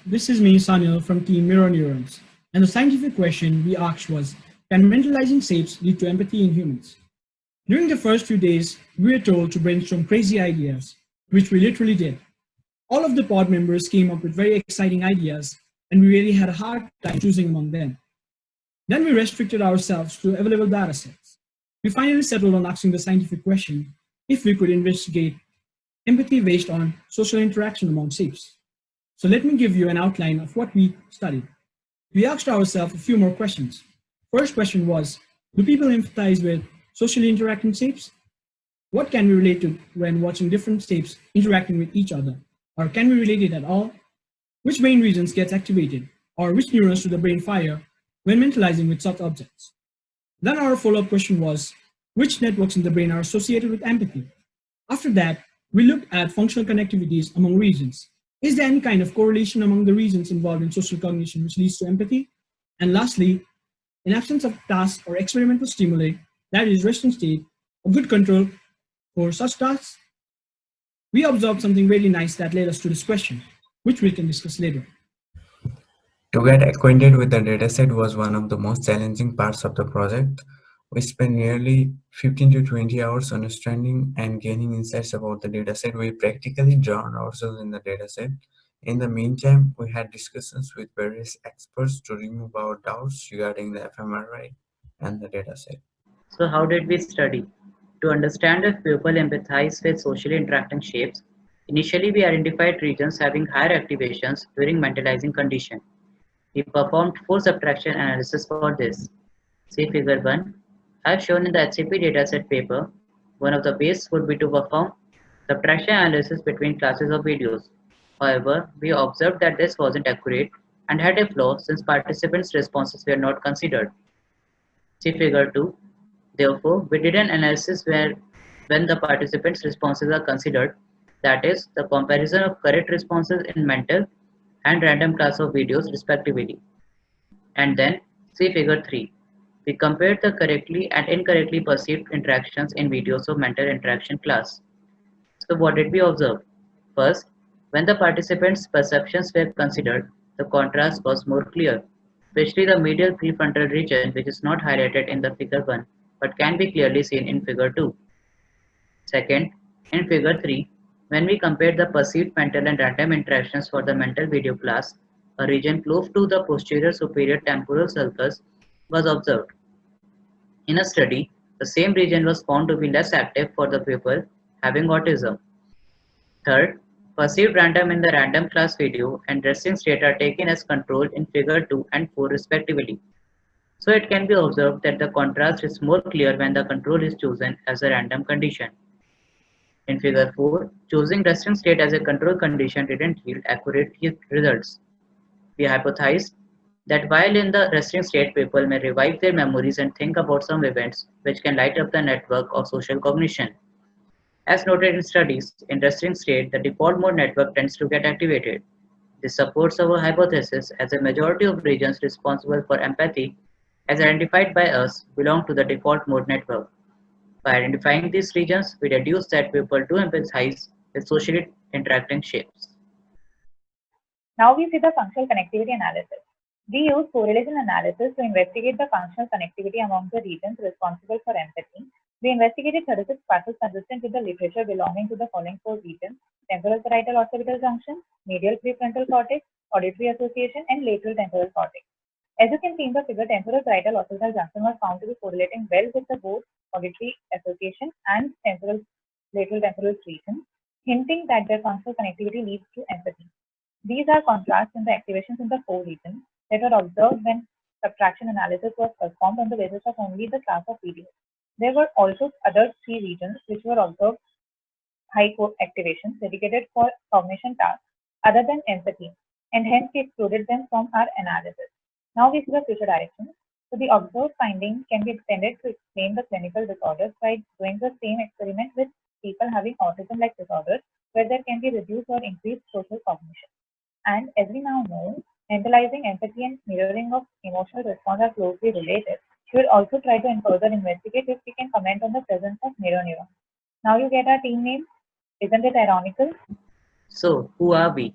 this is me, Sanil from Team Mirror Neurons, and the scientific question we asked was, can mentalizing shapes lead to empathy in humans? During the first few days, we were told to brainstorm crazy ideas, which we literally did. All of the pod members came up with very exciting ideas, and we really had a hard time choosing among them. Then we restricted ourselves to available datasets. We finally settled on asking the scientific question if we could investigate empathy based on social interaction among shapes. So let me give you an outline of what we studied. We asked ourselves a few more questions. First question was, do people empathize with socially interacting shapes? What can we relate to when watching different shapes interacting with each other? Or can we relate it at all? Which brain regions gets activated? Or which neurons do the brain fire when mentalizing with such objects? Then our follow-up question was, which networks in the brain are associated with empathy? After that, we looked at functional connectivities among regions. Is there any kind of correlation among the regions involved in social cognition which leads to empathy? And lastly, in absence of task or experimental stimuli, that is resting state, a good control for such tasks, we observed something really nice that led us to this question, which we can discuss later. To get acquainted with the dataset was one of the most challenging parts of the project. We spent nearly 15 to 20 hours understanding and gaining insights about the dataset. We practically drowned ourselves in the dataset. In the meantime, we had discussions with various experts to remove our doubts regarding the fMRI and the dataset. So how did we study? To understand if people empathize with socially interacting shapes, initially we identified regions having higher activations during mentalizing condition. We performed 4 subtraction analysis for this. See figure 1. As shown in the HCP dataset paper, one of the ways would be to perform subtraction analysis between classes of videos. However, we observed that this wasn't accurate and had a flaw since participants' responses were not considered. See figure 2. Therefore, we did an analysis where when the participants' responses are considered, that is, the comparison of correct responses in mental and random class of videos respectively. And then, see figure 3. We compared the correctly and incorrectly perceived interactions in videos of mental interaction class. So what did we observe? First, when the participants' perceptions were considered, the contrast was more clear, especially the medial prefrontal region, which is not highlighted in the figure 1 but can be clearly seen in figure 2. Second, in figure 3, when we compared the perceived mental and random interactions for the mental video class, a region close to the posterior superior temporal sulcus was observed. In a study, the same region was found to be less active for the people having autism. Third, perceived random in the random class video and resting state are taken as control in figure 2 and 4 respectively. So it can be observed that the contrast is more clear when the control is chosen as a random condition. In figure 4, choosing resting state as a control condition didn't yield accurate results. We hypothesized that while in the resting state, people may revive their memories and think about some events which can light up the network of social cognition. As noted in studies, in resting state, the default mode network tends to get activated. This supports our hypothesis as a majority of regions responsible for empathy as identified by us belong to the default mode network. By identifying these regions, we deduce that people do empathize with socially interacting shapes. Now we see the functional connectivity analysis. We use correlation analysis to investigate the functional connectivity among the regions responsible for empathy. We investigated 36 paths consistent with the literature belonging to the following 4 regions: temporal parietal occipital junction, medial prefrontal cortex, auditory association, and lateral temporal cortex. As you can see in the figure, temporal parietal occipital junction was found to be correlating well with the both auditory association and lateral temporal region, hinting that their functional connectivity leads to empathy. These are contrasts in the activations in the 4 regions that were observed when subtraction analysis was performed on the basis of only the class of videos. There were also other 3 regions which were observed high activations dedicated for cognition tasks other than empathy, and hence we excluded them from our analysis. Now we see the future directions. So the observed finding can be extended to explain the clinical disorders by doing the same experiment with people having autism-like disorders, where there can be reduced or increased social cognition. And as we now know, mentalizing, empathy, and mirroring of emotional response are closely related. We will also try to further investigate if we can comment on the presence of mirror neurons. Now you get our team name. Isn't it ironical? So, who are we?